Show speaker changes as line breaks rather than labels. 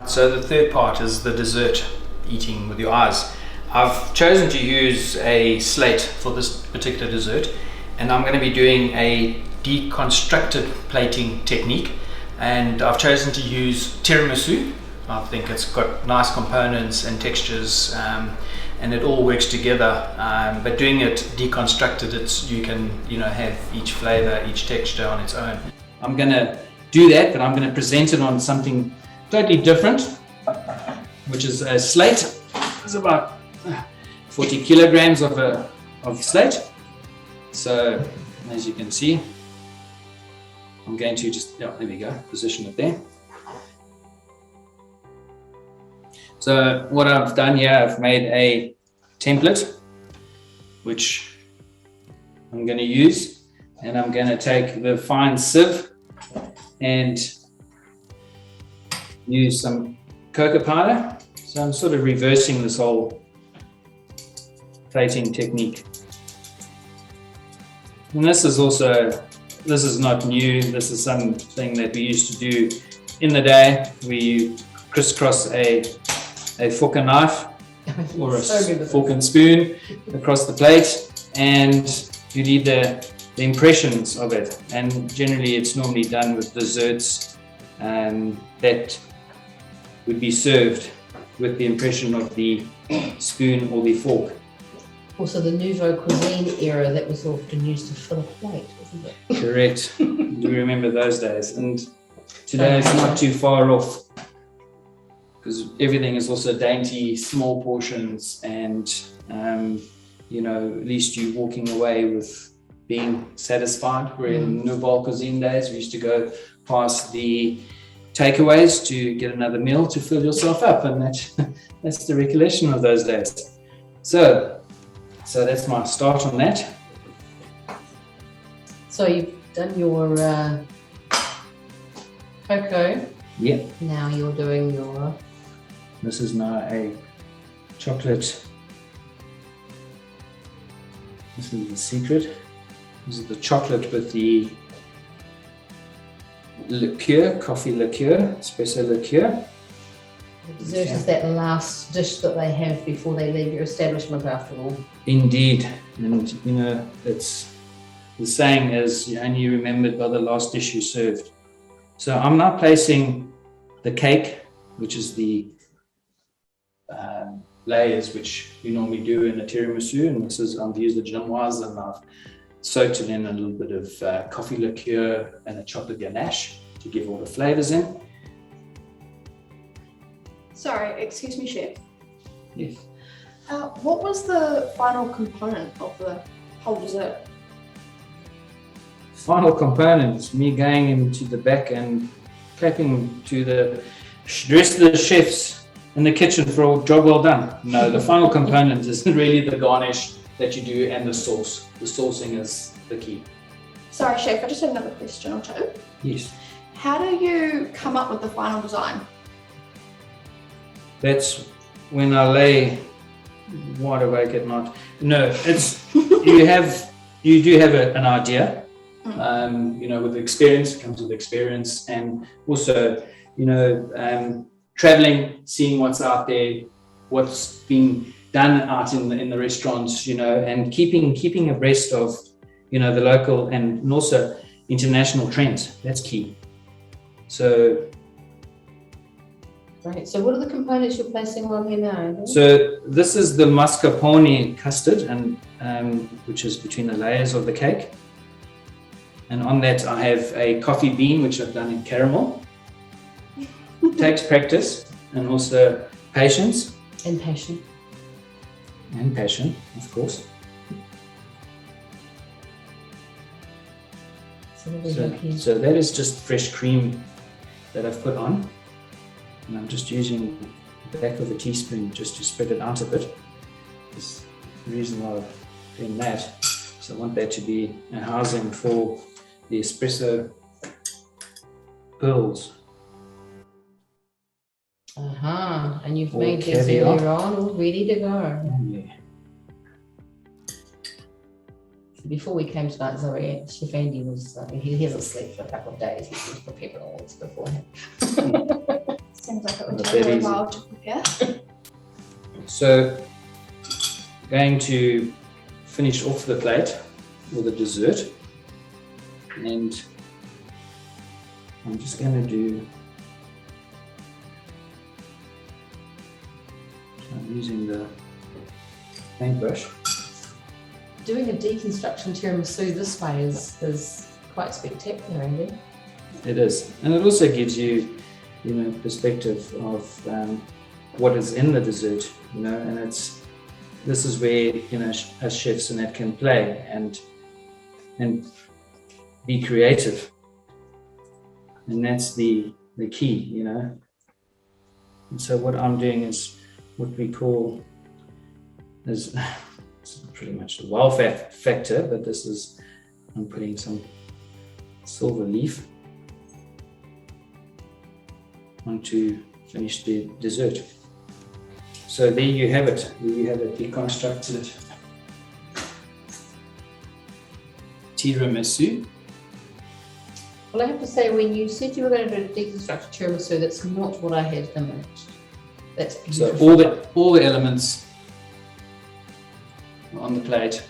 So the third part is the dessert, eating with your eyes. I've chosen to use a slate for this particular dessert, and I'm going to be doing a deconstructed plating technique, and I've chosen to use tiramisu. I think it's got nice components and textures, and it all works together, but doing it deconstructed, you can have each flavor, each texture on its own. I'm going to do that, but I'm going to present it on something totally different, which is a slate. It's about 40 kilograms of slate. So as you can see, I'm going to just, there we go, position it there. So what I've done here, I've made a template, which I'm going to use, and I'm going to take the fine sieve and use some cocoa powder. So I'm sort of reversing this whole plating technique. And this is not new. This is something that we used to do in the day. We crisscross a fork and knife or a fork and spoon across the plate, and you need the impressions of it. And generally it's normally done with desserts that would be served with the impression of the spoon or the fork.
Also the nouveau cuisine era, that was often used to fill a plate, wasn't it?
Correct. Do remember those days, and today it's not too far off, because everything is also dainty, small portions, and at least you're walking away with being satisfied. Where in nouveau cuisine days, we used to go past the takeaways to get another meal to fill yourself up, and that's the recollection of those days. So that's my start on that.
So you've done your cocoa.
Yep.
Now you're doing your...
This is now a chocolate. This is the secret. This is the chocolate with the liqueur, coffee liqueur, espresso liqueur.
The dessert is that last dish that they have before they leave your establishment, after all.
Indeed. And it's the saying is, you're only remembered by the last dish you served. So I'm now placing the cake, which is the layers which we normally do in a tiramisu, and this is, I've used the genoise, and I've soaked it in a little bit of coffee liqueur and a chocolate ganache to give all the flavors in.
Sorry, excuse me, chef.
Yes.
What was the final component of the whole dessert?
Final component is me going into the back and clapping to the rest of the chefs in the kitchen for a job well done. No, the final component is really the garnish that you do and the sauce. The saucing is the key.
Sorry, chef, I just had another question or two.
Yes.
How do you come up with the final design?
That's when I lay wide awake at night. No, it's you do have an idea. With experience, it comes with experience, and also traveling, seeing what's out there, what's being done out in the restaurants, and keeping abreast of the local and also international trends. That's key. So
Right. So what are the components you're placing on here now?
So this is the mascarpone custard, and which is between the layers of the cake. And on that I have a coffee bean, which I've done in caramel. Takes practice and also patience.
And passion.
And passion, of course. So that is just fresh cream that I've put on. And I'm just using the back of a teaspoon just to spread it out a bit. That's the reason why I've done that. So I want that to be a housing for the espresso pearls.
And you've made these earlier on, all ready to go.
Yeah.
Before we came tonight, Zoe, Chef Andy was, he hasn't slept for a couple of days. He's been preparing all this beforehand.
seems like it would
Not
take
that
a
easy.
while to prepare.
So, going to finish off the plate with the dessert, and I'm just going to do. I'm using the paintbrush.
Doing a deconstruction tiramisu this way is quite spectacular, Andy.
It is, and it also gives you, perspective of what is in the dessert, and this is where as chefs and that can play and be creative, and that's the key, And so what I'm doing is what we call is it's pretty much the wow factor, but I'm putting some silver leaf to finish the dessert. So there you have it. There you have a deconstructed tiramisu.
Well, I have to say, when you said you were going to do a deconstructed tiramisu, that's not what I had imaged. That's
So
beautiful.
all the elements are on the plate.